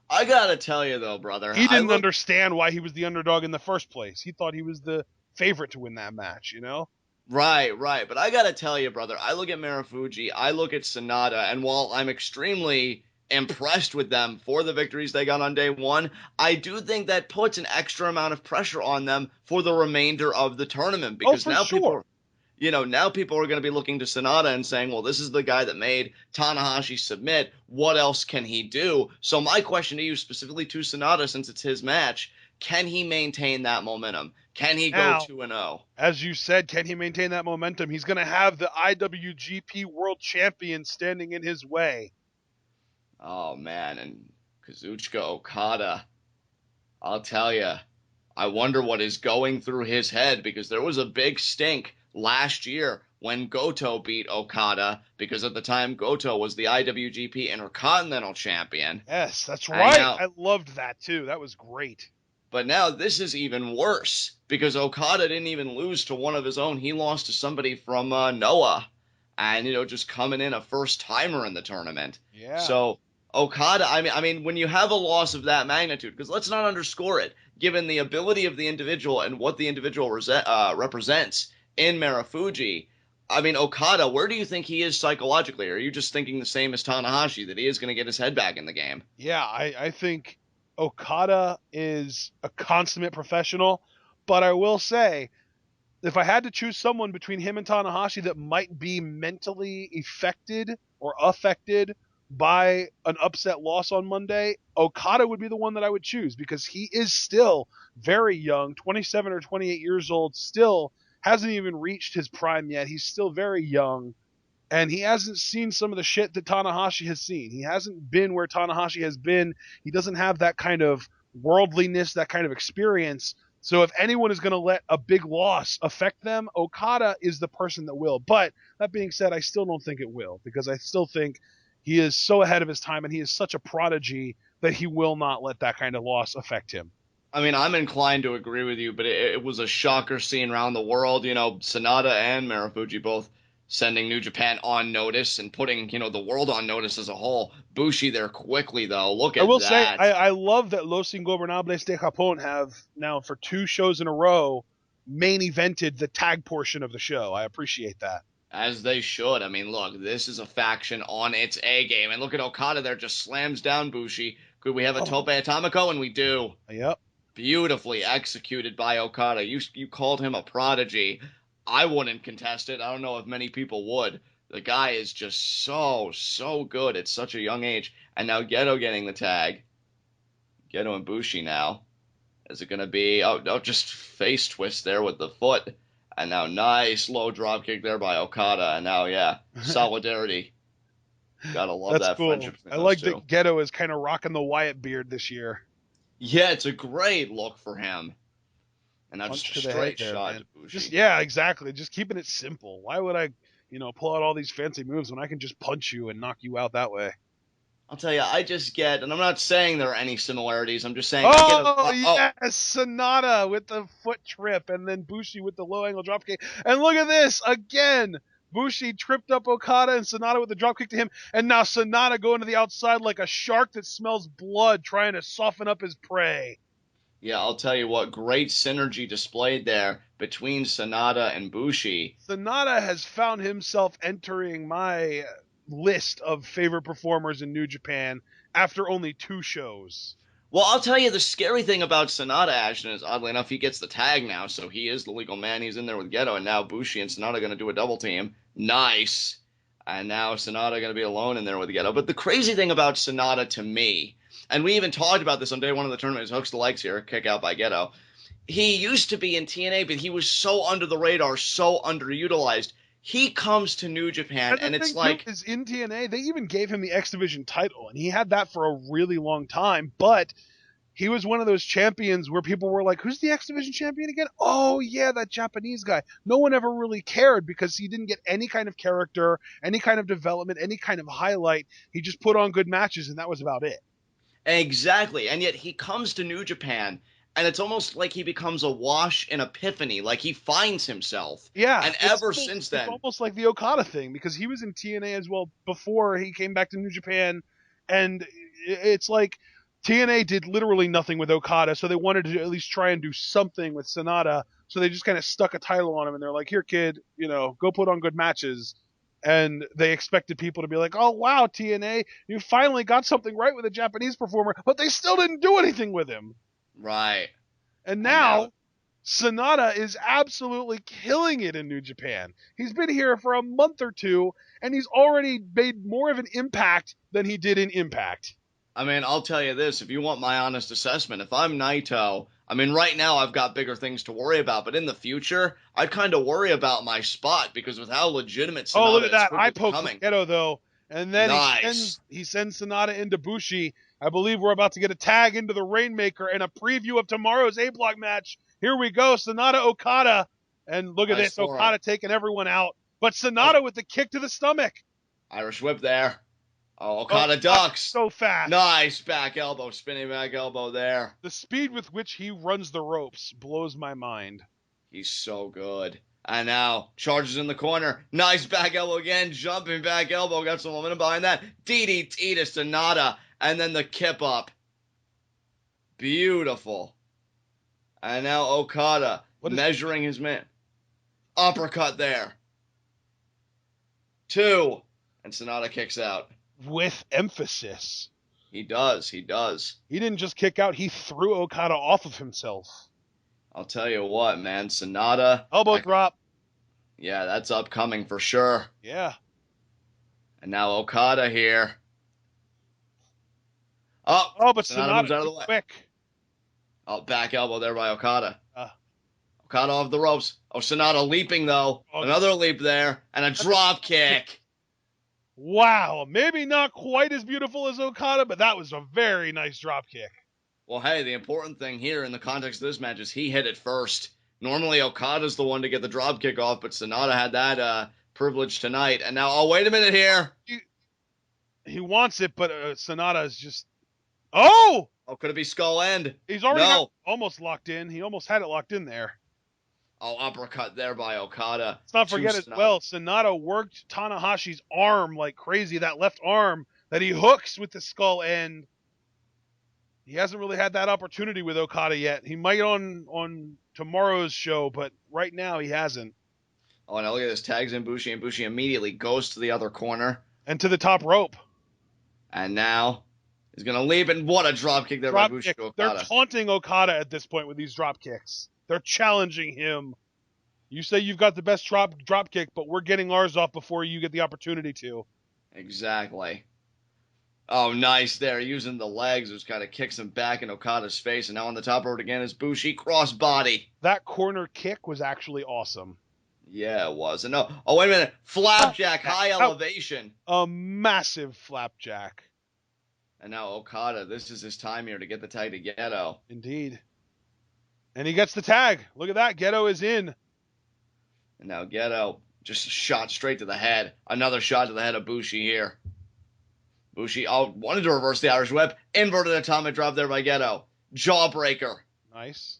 I gotta tell you, though, brother. He didn't understand why he was the underdog in the first place. He thought he was the favorite to win that match, Right. But I gotta tell you, brother, I look at Marufuji, I look at Sanada, and while I'm extremely impressed with them for the victories they got on day 1, I do think that puts an extra amount of pressure on them for the remainder of the tournament. Because now people are going to be looking to Sanada and saying, well, this is the guy that made Tanahashi submit. What else can he do? So my question to you, specifically to Sanada, since it's his match, can he maintain that momentum? Can he go Now, 2-0? as you said, can he maintain that momentum? He's going to have the IWGP World Champion standing in his way. Oh, man, and Kazuchika Okada, I'll tell you, I wonder what is going through his head, because there was a big stink last year when Goto beat Okada, because at the time Goto was the IWGP Intercontinental Champion. Yes, that's right. I loved that too. That was great. But now this is even worse, because Okada didn't even lose to one of his own. He lost to somebody from Noah, and just coming in a first timer in the tournament. Yeah. So Okada, I mean, when you have a loss of that magnitude, because let's not underscore it, given the ability of the individual and what the individual represents in Marufuji, I mean, Okada, where do you think he is psychologically? Or are you just thinking the same as Tanahashi, that he is going to get his head back in the game? Yeah, I think Okada is a consummate professional, but I will say, if I had to choose someone between him and Tanahashi that might be mentally affected by an upset loss on Monday, Okada would be the one that I would choose, because he is still very young, 27 or 28 years old, still hasn't even reached his prime yet. He's still very young, and he hasn't seen some of the shit that Tanahashi has seen. He hasn't been where Tanahashi has been. He doesn't have that kind of worldliness, that kind of experience. So if anyone is going to let a big loss affect them, Okada is the person that will. But that being said, I still don't think it will, because I still think he is so ahead of his time, and he is such a prodigy that he will not let that kind of loss affect him. I mean, I'm inclined to agree with you, but it was a shocker seeing around the world, SANADA and Marufuji both sending New Japan on notice and putting, the world on notice as a whole. Bushi there quickly, though. Look at that. I will say, I love that Los Ingobernables de Japón have now, for 2 shows in a row, main evented the tag portion of the show. I appreciate that. As they should. I mean, look, this is a faction on its A game. And look at Okada there, just slams down Bushi. Could we have a Tope Atomico? And we do. Yep. Beautifully executed by Okada. You called him a prodigy. I wouldn't contest it. I don't know if many people would. The guy is just so good at such a young age. And now Gedo getting the tag. Gedo and Bushi now. Is it going to be... Oh, just face twist there with the foot. And now nice low drop kick there by Okada. And now, yeah, solidarity. Gotta love That's that cool. friendship. I like that Gedo is kind of rocking the Wyatt beard this year. Yeah, it's a great look for him. And now just a straight shot to Bushi. Yeah, exactly. Just keeping it simple. Why would I, pull out all these fancy moves when I can just punch you and knock you out that way? I'll tell you, I just get, and I'm not saying there are any similarities. I'm just saying. Yes, SANADA with the foot trip, and then Bushi with the low angle dropkick. And look at this again. Bushi tripped up Okada, and SANADA with the dropkick to him, and now SANADA going to the outside like a shark that smells blood, trying to soften up his prey. Yeah, I'll tell you what, great synergy displayed there between SANADA and Bushi. SANADA has found himself entering my list of favorite performers in New Japan after only 2 shows. Well, I'll tell you, the scary thing about SANADA, Ashton, is oddly enough, he gets the tag now, so he is the legal man. He's in there with Gedo, and now Bushi and SANADA are going to do a double team. Nice. And now SANADA going to be alone in there with Gedo. But the crazy thing about SANADA to me, and we even talked about this on day 1 of the tournament, hooks the legs here, kick out by Gedo. He used to be in TNA, but he was so under the radar, so underutilized. He comes to New Japan, and it's like... is in TNA, they even gave him the X Division title, and he had that for a really long time, but he was one of those champions where people were like, who's the X Division champion again? Oh, yeah, that Japanese guy. No one ever really cared, because he didn't get any kind of character, any kind of development, any kind of highlight. He just put on good matches, and that was about it. Exactly, and yet he comes to New Japan, and it's almost like he becomes a wash in epiphany, like he finds himself. Yeah. And ever since then... It's almost like the Okada thing, because he was in TNA as well before he came back to New Japan, and it's like TNA did literally nothing with Okada, so they wanted to at least try and do something with SANADA, so they just kind of stuck a title on him, and they're like, here, kid, go put on good matches. And they expected people to be like, oh, wow, TNA, you finally got something right with a Japanese performer, but they still didn't do anything with him. Right. And now SANADA is absolutely killing it in New Japan. He's been here for a month or 2, and he's already made more of an impact than he did in Impact. I mean, I'll tell you this. If you want my honest assessment, if I'm Naito, I mean, right now I've got bigger things to worry about, but in the future, I'd kind of worry about my spot because with how legitimate SANADA look at that eye is poke becoming. from Gedo, though. And then Nice. he sends SANADA into Bushi. I believe we're about to get a tag into the Rainmaker and a preview of tomorrow's A-Block match. Here we go, SANADA Okada. And look at Nice this, Okada taking everyone out. But SANADA with the kick to the stomach. Irish whip there. Oh, Okada ducks. So fast. Nice back elbow, spinning back elbow there. The speed with which he runs the ropes blows my mind. He's so good. And now, charges in the corner. Nice back elbow again. Jumping back elbow. Got some momentum behind that. DDT to SANADA. And then the kip up. Beautiful. And now Okada measuring his man. Uppercut there. 2. And SANADA kicks out. With emphasis. He does. He does. He didn't just kick out. He threw Okada off of himself. I'll tell you what, man. SANADA. Elbow drop. Yeah, that's upcoming for sure. Yeah. And now Okada here. Oh, but SANADA moves out of the way. Quick. Oh, back elbow there by Okada. Okada off the ropes. Oh, SANADA leaping, though. Another leap there. And a drop kick. Wow. Maybe not quite as beautiful as Okada, but that was a very nice drop kick. Well, hey, the important thing here in the context of this match is he hit it first. Normally, Okada's the one to get the drop kick off, but SANADA had that privilege tonight. And now, oh, wait a minute here. He wants it, but SANADA is just... Oh! Oh, could it be skull end? He's already almost locked in. He almost had it locked in there. Oh, uppercut there by Okada. Let's not forget as well, SANADA worked Tanahashi's arm like crazy, that left arm that he hooks with the skull end. He hasn't really had that opportunity with Okada yet. He might on tomorrow's show, but right now he hasn't. Oh, now look at this. Tags in Bushi, and Bushi immediately goes to the other corner. And to the top rope. And now he's going to leap, and what a drop kick there by Bushi to Okada. They're taunting Okada at this point with these drop kicks. They're challenging him. You say you've got the best drop kick, but we're getting ours off before you get the opportunity to. Exactly. Oh, nice there. Using the legs, which kind of kicks him back in Okada's face. And now on the top rope again is Bushi. Crossbody. That corner kick was actually awesome. Yeah, it was. And no, oh, wait a minute. Flapjack, high elevation. A massive flapjack. And now Okada, this is his time here to get the tag to Gedo. Indeed. And he gets the tag. Look at that. Gedo is in. And now Gedo just shot straight to the head. Another shot to the head of Bushi here. Bushi wanted to reverse the Irish whip. Inverted atomic drop there by Gedo. Jawbreaker. Nice.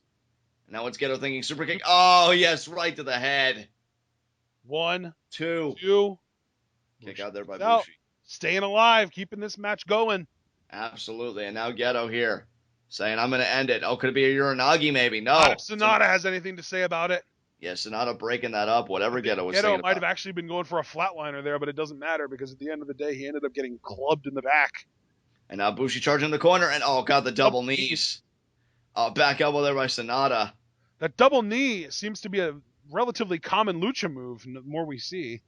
And now it's Gedo thinking super kick. Oh, yes, right to the head. 1, 2. Kick Bushi out there by out. Bushi. Staying alive, keeping this match going. Absolutely. And now Gedo here saying, I'm going to end it. Oh, could it be a Uranagi maybe? No. SANADA has anything to say about it. Yeah, SANADA breaking that up, whatever Gedo was saying Gedo about. might have actually been going for a flatliner there, but it doesn't matter because at the end of the day, he ended up getting clubbed in the back. And now Bushi charging the corner, and got the double knees. Back elbow there by SANADA. That double knee seems to be a relatively common lucha move, the more we see.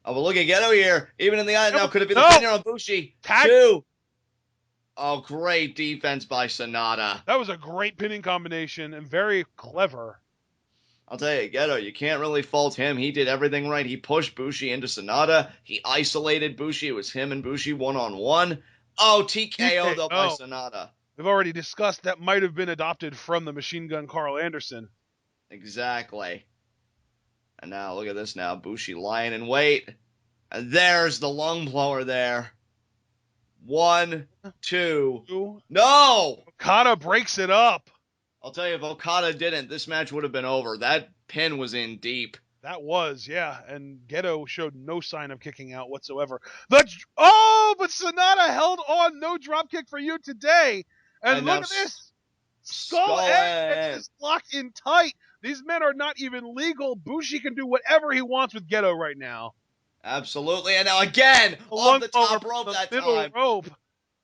Oh, but look at Gedo here. Even in the eye. Now, could it be the finger on Bushi? Tag. 2. Oh, great defense by SANADA. That was a great pinning combination and very clever. I'll tell you, Gedo, you can't really fault him. He did everything right. He pushed Bushi into SANADA. He isolated Bushi. It was him and Bushi one-on-one. Oh, TKO, though, by SANADA. We've already discussed that might have been adopted from the Machine Gun Carl Anderson. Exactly. And now, look at this now. Bushi lying in wait. And there's the lung blower there. 1, 2. No! Okada breaks it up. I'll tell you, if Okada didn't, this match would have been over. That pin was in deep. That was, yeah. And Gedo showed no sign of kicking out whatsoever. But SANADA held on. No dropkick for you today. And look at this. Skull end is locked in tight. These men are not even legal. Bushi can do whatever he wants with Gedo right now. Absolutely. And now again, off the top rope that time. Rope.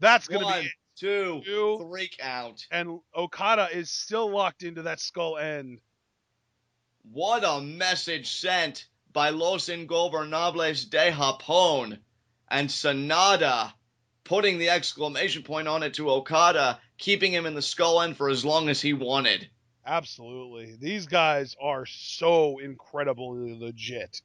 That's going to be it. 2, 3 count. And Okada is still locked into that skull end. What a message sent by Los Ingobernables de Japón. And SANADA putting the exclamation point on it to Okada, keeping him in the skull end for as long as he wanted. Absolutely. These guys are so incredibly legit.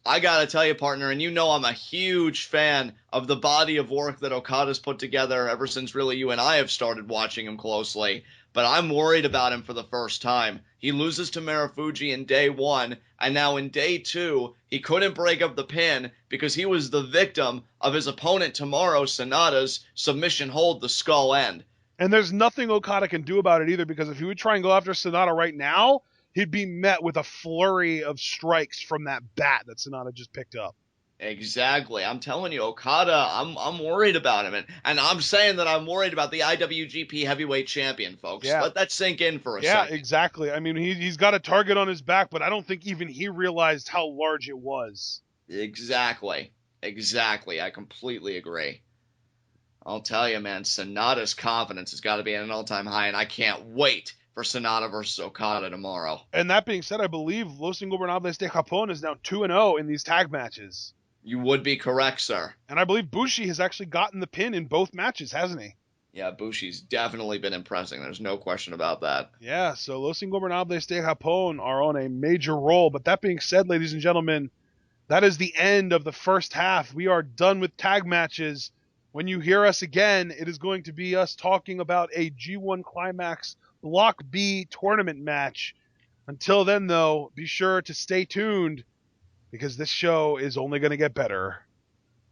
I gotta tell you, partner, and you know I'm a huge fan of the body of work that Okada's put together ever since really you and I have started watching him closely. But I'm worried about him for the first time. He loses to Marufuji in day one, and now in day two, he couldn't break up the pin because he was the victim of his opponent tomorrow, SANADA's submission hold, the skull end. And there's nothing Okada can do about it either, because if he would try and go after SANADA right now, he'd be met with a flurry of strikes from that bat that SANADA just picked up. Exactly. I'm telling you, Okada, I'm worried about him. And I'm saying that I'm worried about the IWGP Heavyweight Champion, folks. Yeah. Let that sink in for a Yeah, second. exactly. I mean, he's got a target on his back, but I don't think even he realized how large it was. Exactly. I completely agree. I'll tell you, man, Sonata's confidence has got to be at an all-time high, and I can't wait for Sonata versus Okada tomorrow. And that being said, I believe Los Ingobernables de Japón is now 2-0 in these tag matches. You would be correct, sir. And I believe Bushi has actually gotten the pin in both matches, hasn't he? Yeah, Bushi's definitely been impressing. There's no question about that. Yeah, so Los Ingobernables de Japón are on a major roll. But that being said, ladies and gentlemen, that is the end of the first half. We are done with tag matches. When you hear us again, it is going to be us talking about a G1 Climax Block B tournament match. Until then, though, be sure to stay tuned, because this show is only going to get better.